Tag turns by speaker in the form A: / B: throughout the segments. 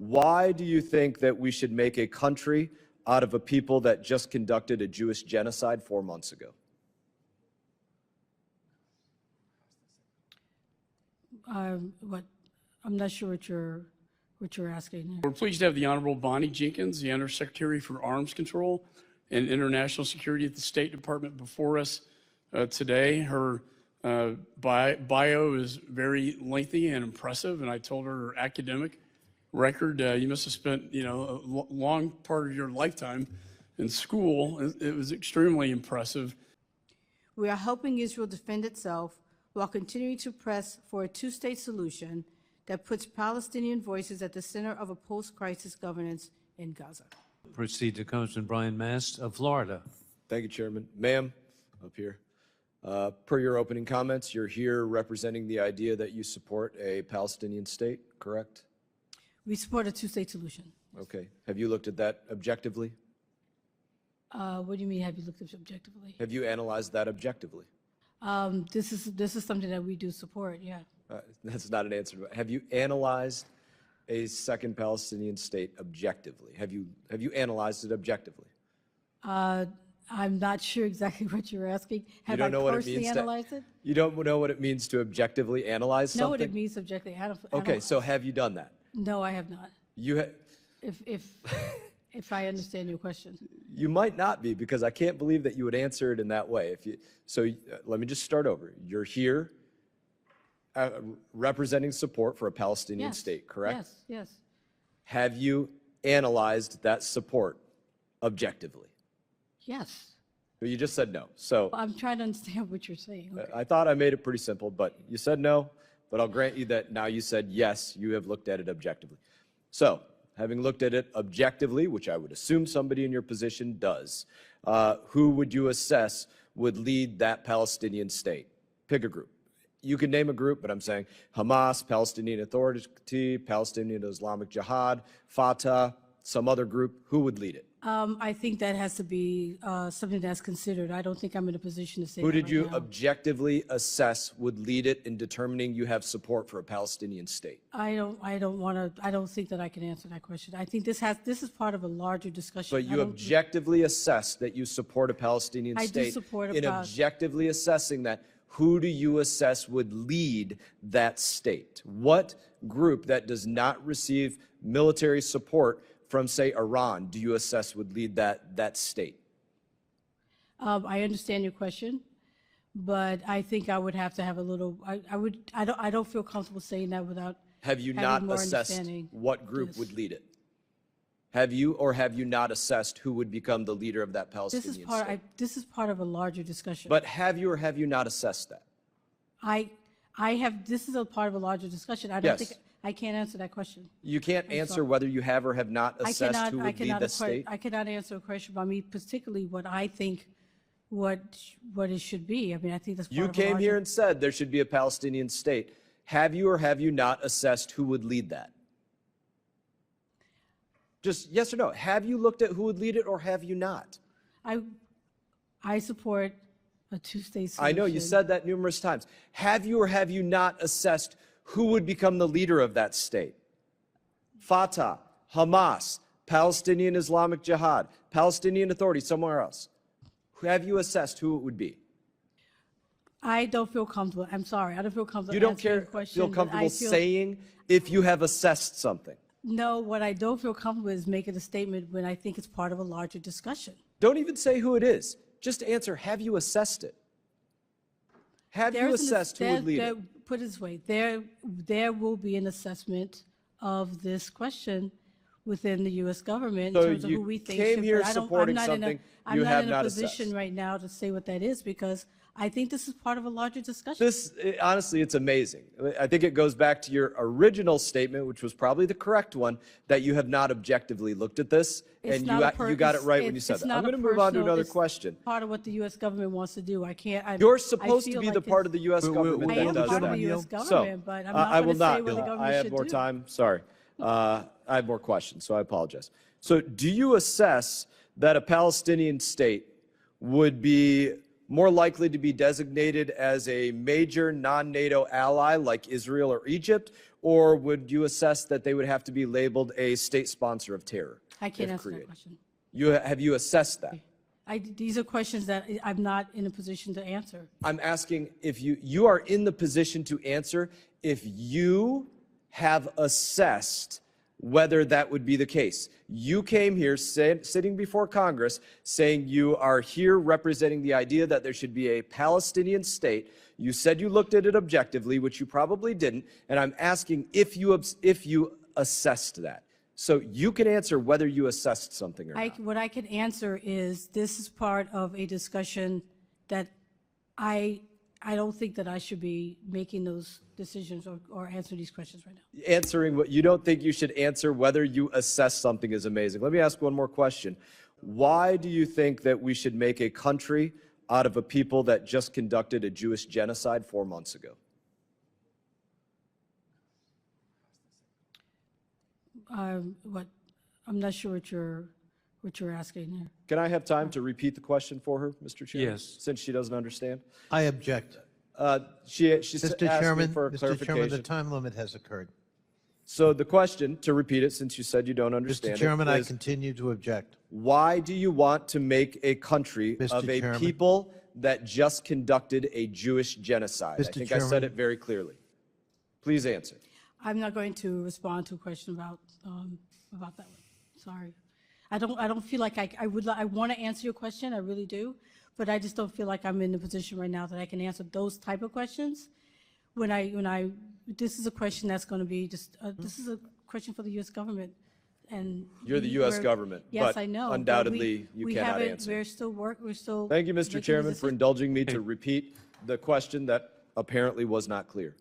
A: Why do you think that we should make a country out of a people that just conducted a Jewish genocide 4 months ago?
B: I'm not sure what you're asking.
C: We're pleased to have the Honorable Bonnie Jenkins, the Undersecretary for Arms Control and International Security at the State Department, before us today. Her bio is very lengthy and impressive, and I told her academic record, you must have spent, a long part of your lifetime in school. It was extremely impressive.
B: We are helping Israel defend itself while continuing to press for a two-state solution that puts Palestinian voices at the center of a post-crisis governance in Gaza.
D: Proceed to Congressman Brian Mast of Florida.
A: Thank you, Chairman. Ma'am, up here. Per your opening comments, you're here representing the idea that you support a Palestinian state, correct?
B: We support a two-state solution.
A: Okay. Have you looked at that objectively?
B: What do you mean, have you looked at it objectively?
A: Have you analyzed that objectively?
B: This is something that we do support, yeah.
A: That's not an answer. Have you analyzed a second Palestinian state objectively? Have you analyzed it objectively?
B: I'm not sure exactly what you're asking. Have I personally analyzed it?
A: You don't know what it means to objectively analyze something?
B: Know what it means objectively.
A: Okay, so have you done that?
B: No, I have not.
A: You
B: if I understand your question.
A: You might not be, because I can't believe that you would answer it in that way. Let me just start over. You're here representing support for a Palestinian state, correct?
B: Yes, yes.
A: Have you analyzed that support objectively?
B: Yes.
A: Well, you just said no. So
B: I'm trying to understand what you're saying. Okay.
A: I thought I made it pretty simple, but you said no. But I'll grant you that now you said yes, you have looked at it objectively. So, having looked at it objectively, which I would assume somebody in your position does, who would you assess would lead that Palestinian state? Pick a group. You can name a group, but I'm saying Hamas, Palestinian Authority, Palestinian Islamic Jihad, Fatah, some other group. Who would lead it?
B: I think that has to be something that's considered. I don't think I'm in a position to say
A: Who
B: that
A: did
B: right
A: you
B: now.
A: objectively assess would lead it in determining you have support for a Palestinian state?
B: I don't think that I can answer that question. I think this is part of a larger discussion.
A: But you objectively assess that you support a Palestinian state.
B: I do support
A: in objectively assessing that, who do you assess would lead that state? What group that does not receive military support from, say, Iran, do you assess would lead that state?
B: I understand your question, but I think I would have to have a little. I don't feel comfortable saying that without.
A: Have you
B: having
A: not
B: more
A: assessed
B: understanding.
A: what group
B: Yes.
A: would lead it? Have you or have you not assessed who would become the leader of that Palestinian state?
B: This is part of a larger discussion.
A: But have you or have you not assessed that?
B: I have. This is a part of a larger discussion. I don't think. I can't answer that question.
A: You can't answer whether you have or have not assessed who would lead the state?
B: I cannot answer a question about me, particularly what I think what it should be. I mean, I think that's part
A: You
B: of a
A: came
B: larger.
A: here and said there should be a Palestinian state. Have you or have you not assessed who would lead that? Just yes or no. Have you looked at who would lead it or have you not?
B: I support a two-state solution.
A: I know you said that numerous times. Have you or have you not assessed who would become the leader of that state? Fatah, Hamas, Palestinian Islamic Jihad, Palestinian Authority, somewhere else. Have you assessed who it would be?
B: I don't feel comfortable. I'm sorry. I don't feel comfortable
A: You don't
B: answering your question.
A: feel comfortable saying if you have assessed something?
B: No, what I don't feel comfortable is making a statement when I think it's part of a larger discussion.
A: Don't even say who it is. Just answer, have you assessed it? Have you assessed who would lead it?
B: Put it this way, there will be an assessment of this question within the U.S. government in terms of who we think should.
A: Came here supporting something you have not assessed.
B: I'm not in a position right now to say what that is because I think this is part of a larger discussion.
A: Honestly, it's amazing. I think it goes back to your original statement, which was probably the correct one, that you have not objectively looked at this, and you got it right when you said that. I'm going to move on to another question.
B: Part of what the U.S. government wants to do. I can't.
A: You're supposed to be the part of the U.S. government
B: I
A: that
B: am
A: does
B: part
A: that.
B: of the U.S. government, but I'm
A: I
B: not
A: will
B: going to say
A: not.
B: what the government
A: I have
B: should
A: more
B: do.
A: time. Sorry. I have more questions, so I apologize. So do you assess that a Palestinian state would be more likely to be designated as a major non-NATO ally like Israel or Egypt, or would you assess that they would have to be labeled a state sponsor of terror?
B: I can't
A: if
B: answer that
A: created?
B: question.
A: Have you assessed that?
B: These are questions that I'm not in a position to answer.
A: I'm asking if you are in the position to answer if you have assessed whether that would be the case. You came here sitting before Congress saying you are here representing the idea that there should be a Palestinian state. You said you looked at it objectively, which you probably didn't, and I'm asking if you assessed that. So you can answer whether you assessed something or not.
B: What I can answer is this is part of a discussion that I don't think that I should be making those decisions or answer these questions right now.
A: Answering what you don't think you should answer whether you assess something is amazing. Let me ask one more question. Why do you think that we should make a country out of a people that just conducted a Jewish genocide 4 months ago?
B: I'm not sure what you're asking there.
A: Can I have time to repeat the question for her, Mr. Chairman?
D: Yes.
A: Since she doesn't understand.
E: I object.
A: She
E: Mr.
A: asked
E: Chairman,
A: me for a
E: Mr. Chairman, the
A: clarification.
E: time limit has occurred.
A: So the question, to repeat it, since you said you don't understand
E: Mr. Chairman,
A: it,
E: I
A: is
E: continue to object.
A: why do you want to make a country
E: Mr.
A: of a
E: Chairman.
A: people that just conducted a Jewish genocide? I
E: Mr.
A: think I said
E: Chairman.
A: it very clearly. Please answer.
B: I'm not going to respond to a question about that one. Sorry. I don't feel like I want to answer your question. I really do. But I just don't feel like I'm in the position right now that I can answer those type of questions. This is a question that's going to be just, this is a question for the U.S. government. And
A: You're the U.S. government,
B: yes,
A: but
B: I know. but
A: undoubtedly you
B: we
A: cannot
B: haven't-
A: answer.
B: We're still.
A: Thank you, Mr.
B: making the
A: Chairman, for
B: decision.
A: indulging me to repeat the question that apparently was not clear.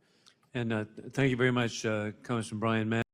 D: And thank you very much, Congressman Brian Matt.